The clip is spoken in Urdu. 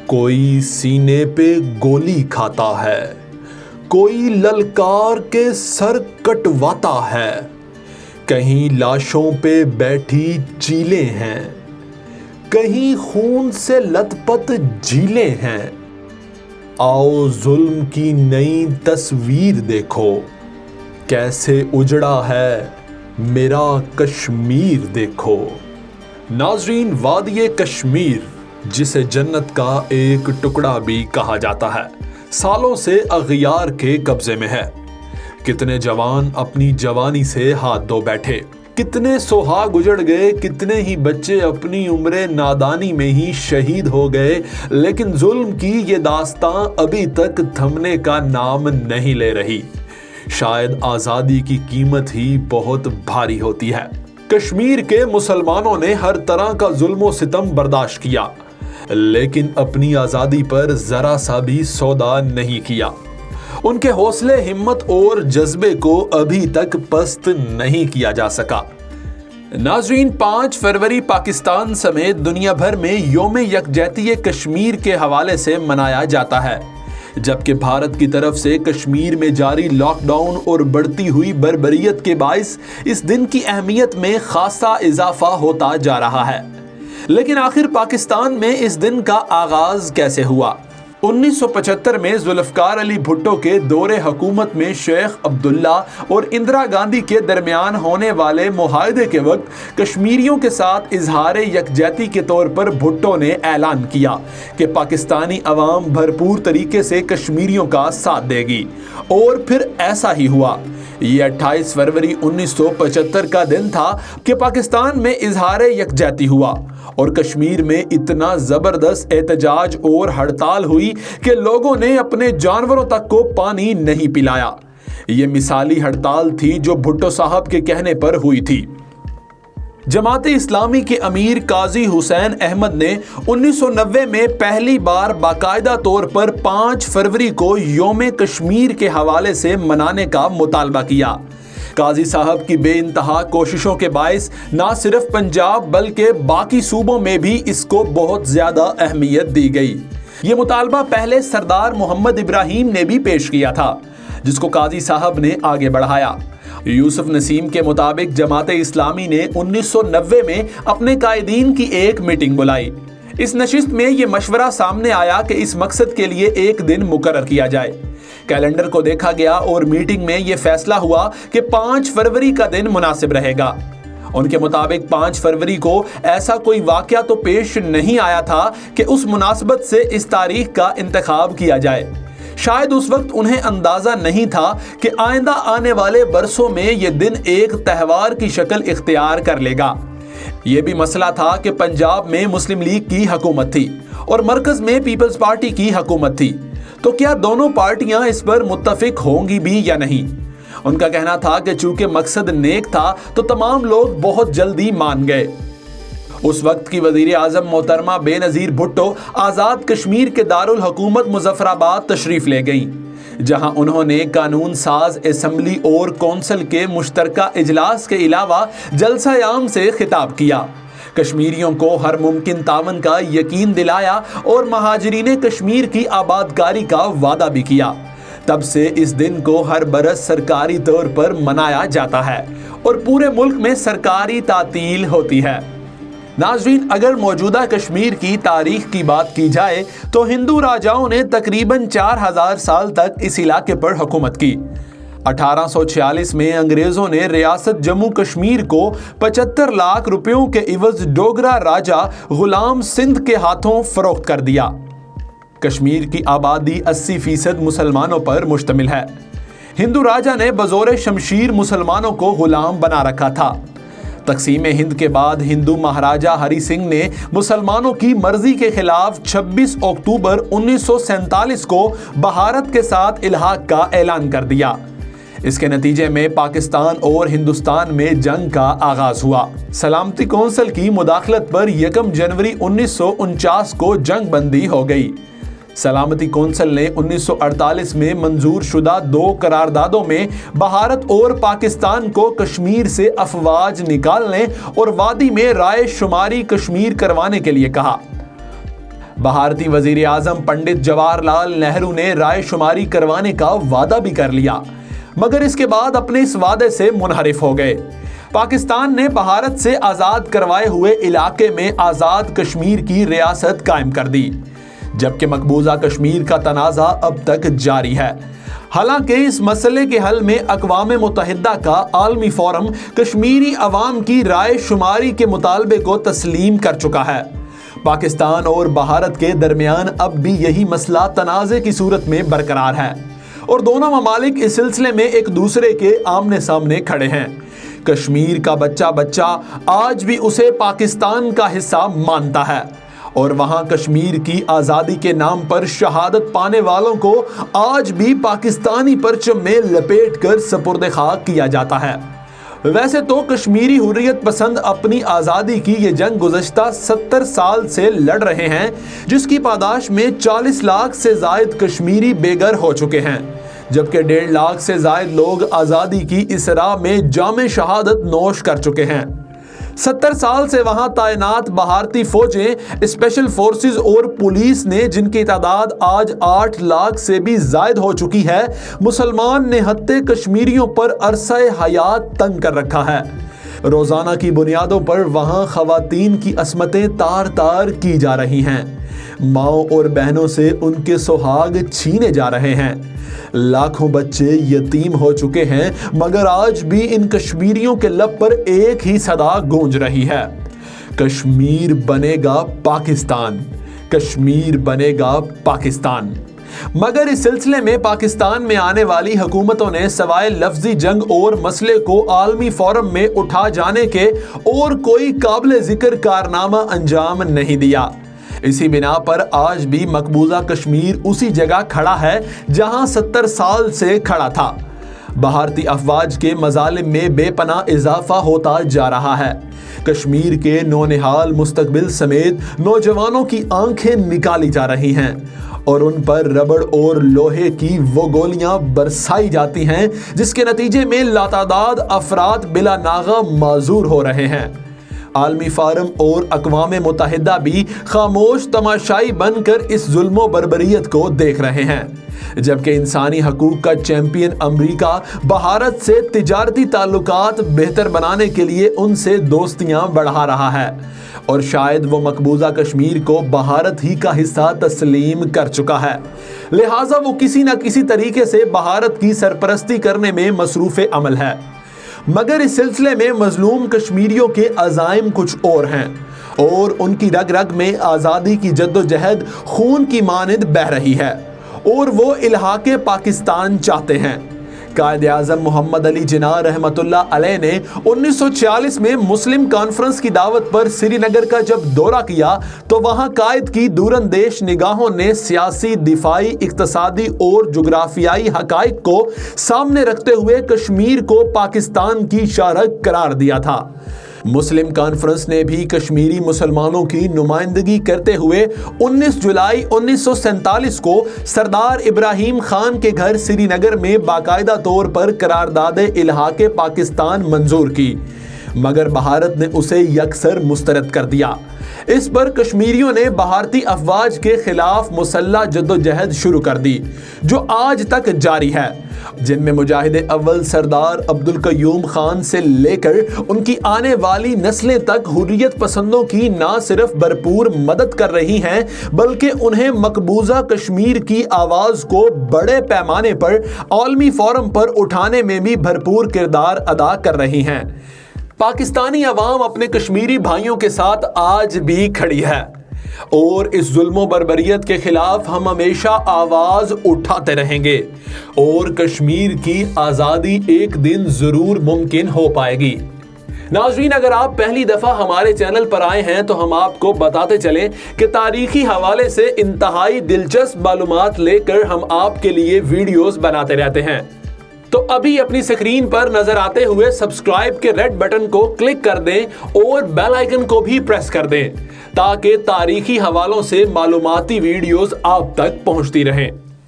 کوئی سینے پہ گولی کھاتا ہے، کوئی للکار کے سر کٹواتا ہے، کہیں لاشوں پہ بیٹھی چیلیں ہیں، کہیں خون سے لت پت جھیلیں ہیں۔ آؤ ظلم کی نئی تصویر دیکھو، کیسے اجڑا ہے میرا کشمیر دیکھو۔ ناظرین، وادی کشمیر، جسے جنت کا ایک ٹکڑا بھی کہا جاتا ہے، سالوں سے اغیار کے قبضے میں ہے۔ کتنے جوان اپنی جوانی سے ہاتھ دھو بیٹھے، کتنے سہاگ اجڑ گئے، کتنے ہی بچے اپنی عمر نادانی میں ہی شہید ہو گئے، لیکن ظلم کی یہ داستان ابھی تک تھمنے کا نام نہیں لے رہی۔ شاید آزادی کی قیمت ہی بہت بھاری ہوتی ہے۔ کشمیر کے مسلمانوں نے ہر طرح کا ظلم و ستم برداشت کیا، لیکن اپنی آزادی پر ذرا سا بھی سودا نہیں کیا۔ ان کے حوصلے، ہمت اور جذبے کو ابھی تک پست نہیں کیا جا سکا۔ ناظرین، 5 فروری پاکستان سمیت دنیا بھر میں یوم یکجہتی کشمیر کے حوالے سے منایا جاتا ہے، جبکہ بھارت کی طرف سے کشمیر میں جاری لاک ڈاؤن اور بڑھتی ہوئی بربریت کے باعث اس دن کی اہمیت میں خاصا اضافہ ہوتا جا رہا ہے۔ لیکن آخر پاکستان میں اس دن کا آغاز کیسے ہوا؟ 1975 میں ذوالفقار علی بھٹو کے دور حکومت میں شیخ عبداللہ اور اندرا گاندھی کے درمیان ہونے والے معاہدے کے وقت کشمیریوں کے ساتھ اظہار یکجہتی کے طور پر بھٹو نے اعلان کیا کہ پاکستانی عوام بھرپور طریقے سے کشمیریوں کا ساتھ دے گی، اور پھر ایسا ہی ہوا۔ یہ 28 فروری 1975 کا دن تھا کہ پاکستان میں اظہار یکجہتی ہوا اور کشمیر میں اتنا زبردست احتجاج اور ہڑتال ہوئی کہ لوگوں نے اپنے جانوروں تک کو پانی نہیں پلایا۔ یہ مثالی ہڑتال تھی جو بھٹو صاحب کے کہنے پر ہوئی تھی۔ جماعت اسلامی کے امیر قاضی حسین احمد نے 1990 میں پہلی بار باقاعدہ طور پر 5 فروری کو یوم کشمیر کے حوالے سے منانے کا مطالبہ کیا۔ قاضی صاحب کی بے انتہا کوششوں کے باعث نہ صرف پنجاب بلکہ باقی صوبوں میں بھی اس کو بہت زیادہ اہمیت دی گئی۔ یہ مطالبہ پہلے سردار محمد ابراہیم نے بھی پیش کیا تھا، جس کو قاضی صاحب نے آگے بڑھایا۔ یوسف نسیم کے مطابق جماعت اسلامی نے 1990 میں اپنے قائدین کی ایک میٹنگ بلائی۔ اس نشست میں یہ مشورہ سامنے آیا کہ اس مقصد کے لیے ایک دن مقرر کیا جائے۔ کیلنڈر کو دیکھا گیا اور میٹنگ میں یہ فیصلہ ہوا کہ 5 فروری کا دن مناسب رہے گا۔ ان کے مطابق 5 فروری کو ایسا کوئی واقعہ تو پیش نہیں آیا تھا کہ اس مناسبت سے اس تاریخ کا انتخاب کیا جائے۔ شاید اس وقت انہیں اندازہ نہیں تھا کہ آئندہ آنے والے برسوں میں یہ دن ایک تہوار کی شکل اختیار کر لے گا۔ یہ بھی مسئلہ تھا کہ پنجاب میں مسلم لیگ کی حکومت تھی اور مرکز میں پیپلز پارٹی کی حکومت تھی، تو کیا دونوں پارٹیاں اس پر متفق ہوں گی بھی یا نہیں؟ ان کا کہنا تھا کہ چونکہ مقصد نیک تھا تو تمام لوگ بہت جلدی مان گئے۔ اس وقت کی وزیر اعظم محترمہ بے نظیر بھٹو آزاد کشمیر کے دارالحکومت مظفر آباد تشریف لے گئیں، جہاں انہوں نے قانون ساز اسمبلی اور کونسل کے مشترکہ اجلاس کے علاوہ جلسہ عام سے خطاب کیا، کشمیریوں کو ہر ممکن تعاون کا یقین دلایا اور مہاجرین کشمیر کی آبادکاری کا وعدہ بھی کیا۔ تب سے اس دن کو ہر برس سرکاری طور پر منایا جاتا ہے اور پورے ملک میں سرکاری تعطیل ہوتی ہے۔ ناظرین، اگر موجودہ کشمیر کی تاریخ کی بات کی جائے تو ہندو راجاؤں نے تقریباً 4000 سال تک اس علاقے پر حکومت کی۔ 1846 میں انگریزوں نے ریاست جموں کشمیر کو 75 لاکھ روپیوں کے عوض ڈوگرا راجا غلام سندھ کے ہاتھوں فروخت کر دیا۔ کشمیر کی آبادی 80% مسلمانوں پر مشتمل ہے۔ ہندو راجا نے بزور شمشیر مسلمانوں کو غلام بنا رکھا تھا۔ تقسیم ہند کے بعد ہندو مہاراجا ہری سنگھ نے مسلمانوں کی مرضی کے خلاف 26 اکتوبر 1947 کو بھارت کے ساتھ الحاق کا اعلان کر دیا۔ اس کے نتیجے میں پاکستان اور ہندوستان میں جنگ کا آغاز ہوا۔ سلامتی کونسل کی مداخلت پر 1 جنوری 1949 کو جنگ بندی ہو گئی۔ سلامتی کونسل نے 1948 میں منظور شدہ 2 قراردادوں میں بھارت اور پاکستان کو کشمیر سے افواج نکالنے اور وادی میں رائے شماری کشمیر کروانے کے لیے کہا۔ بھارتی وزیر اعظم پنڈت جواہر لال نہرو نے رائے شماری کروانے کا وعدہ بھی کر لیا، مگر اس کے بعد اپنے اس وعدے سے منحرف ہو گئے۔ پاکستان نے بھارت سے آزاد کروائے ہوئے علاقے میں آزاد کشمیر کی ریاست قائم کر دی، جبکہ مقبوضہ کشمیر کا تنازع اب تک جاری ہے۔ حالانکہ اس مسئلے کے حل میں اقوام متحدہ کا عالمی فورم کشمیری عوام کی رائے شماری کے مطالبے کو تسلیم کر چکا ہے۔ پاکستان اور بھارت کے درمیان اب بھی یہی مسئلہ تنازع کی صورت میں برقرار ہے اور دونوں ممالک اس سلسلے میں ایک دوسرے کے آمنے سامنے کھڑے ہیں۔ کشمیر کا بچہ آج بھی اسے پاکستان کا حصہ مانتا ہے اور وہاں کشمیر کی آزادی کے نام پر شہادت پانے والوں کو آج بھی پاکستانی پرچم میں لپیٹ کر سپرد خاک کیا جاتا ہے۔ ویسے تو کشمیری حریت پسند اپنی آزادی کی یہ جنگ گزشتہ 70 سال سے لڑ رہے ہیں، جس کی پاداش میں 40 لاکھ سے زائد کشمیری بے گھر ہو چکے ہیں، جبکہ 1.5 لاکھ سے زائد لوگ آزادی کی اس راہ میں جام شہادت نوش کر چکے ہیں۔ 70 سال سے وہاں تعینات بھارتی فوجیں، اسپیشل فورسز اور پولیس نے، جن کی تعداد آج 8 لاکھ سے بھی زائد ہو چکی ہے، مسلمان نہتے کشمیریوں پر عرصہ حیات تنگ کر رکھا ہے۔ روزانہ کی بنیادوں پر وہاں خواتین کی عصمتیں تار تار کی جا رہی ہیں، ماؤں اور بہنوں سے ان کے سہاگ چھینے جا رہے ہیں، لاکھوں بچے یتیم ہو چکے ہیں، مگر آج بھی ان کشمیریوں کے لب پر ایک ہی صدا گونج رہی ہے: کشمیر بنے گا پاکستان، کشمیر بنے گا پاکستان۔ مگر اس سلسلے میں پاکستان میں آنے والی حکومتوں نے سوائے لفظی جنگ اور مسئلے کو عالمی فورم میں اٹھا جانے کے اور کوئی قابل ذکر کارنامہ انجام نہیں دیا۔ اسی بنا پر آج بھی مقبوضہ کشمیر اسی جگہ کھڑا ہے جہاں 70 سال سے کھڑا تھا۔ بھارتی افواج کے مظالم میں بے پناہ اضافہ ہوتا جا رہا ہے۔ کشمیر کے نونہال مستقبل سمیت نوجوانوں کی آنکھیں نکالی جا رہی ہیں اور ان پر ربڑ اور لوہے کی وہ گولیاں برسائی جاتی ہیں جس کے نتیجے میں لاتعداد افراد بلا ناغہ معذور ہو رہے ہیں۔ عالمی فورم اور اقوام متحدہ بھی خاموش تماشائی بن کر اس ظلم و بربریت کو دیکھ رہے ہیں، جبکہ انسانی حقوق کا چیمپئن امریکہ بھارت سے تجارتی تعلقات بہتر بنانے کے لیے ان سے دوستیاں بڑھا رہا ہے اور شاید وہ مقبوضہ کشمیر کو بھارت ہی کا حصہ تسلیم کر چکا ہے، لہٰذا وہ کسی نہ کسی طریقے سے بھارت کی سرپرستی کرنے میں مصروف عمل ہے۔ مگر اس سلسلے میں مظلوم کشمیریوں کے عزائم کچھ اور ہیں اور ان کی رگ رگ میں آزادی کی جدوجہد خون کی مانند بہہ رہی ہے اور وہ الحاق پاکستان چاہتے ہیں۔ قائد اعظم محمد علی جناح رحمۃ اللہ علیہ نے 1946 میں مسلم کانفرنس کی دعوت پر سری نگر کا جب دورہ کیا تو وہاں قائد کی دوراندیش نگاہوں نے سیاسی، دفاعی، اقتصادی اور جغرافیائی حقائق کو سامنے رکھتے ہوئے کشمیر کو پاکستان کی شاہراہ قرار دیا تھا۔ مسلم کانفرنس نے بھی کشمیری مسلمانوں کی نمائندگی کرتے ہوئے 19 جولائی 1947 کو سردار ابراہیم خان کے گھر سری نگر میں باقاعدہ طور پر قرارداد الحاق پاکستان منظور کی، مگر بھارت نے اسے یکسر مسترد کر دیا۔ اس پر کشمیریوں نے بھارتی افواج کے خلاف مسلح جدوجہد شروع کر دی جو آج تک جاری ہے، جن میں مجاہد اول سردار عبدالقیوم خان سے لے کر ان کی آنے والی نسلیں تک حریت پسندوں کی نہ صرف بھرپور مدد کر رہی ہیں بلکہ انہیں مقبوضہ کشمیر کی آواز کو بڑے پیمانے پر عالمی فورم پر اٹھانے میں بھی بھرپور کردار ادا کر رہی ہیں۔ پاکستانی عوام اپنے کشمیری بھائیوں کے ساتھ آج بھی کھڑی ہے اور اس ظلم و بربریت کے خلاف ہم ہمیشہ آواز اٹھاتے رہیں گے اور کشمیر کی آزادی ایک دن ضرور ممکن ہو پائے گی۔ ناظرین، اگر آپ پہلی دفعہ ہمارے چینل پر آئے ہیں تو ہم آپ کو بتاتے چلیں کہ تاریخی حوالے سے انتہائی دلچسپ معلومات لے کر ہم آپ کے لیے ویڈیوز بناتے رہتے ہیں۔ تو ابھی اپنی سکرین پر نظر آتے ہوئے سبسکرائب کے ریڈ بٹن کو کلک کر دیں اور بیل آئیکن کو بھی پریس کر دیں تاکہ تاریخی حوالوں سے معلوماتی ویڈیوز آپ تک پہنچتی رہیں۔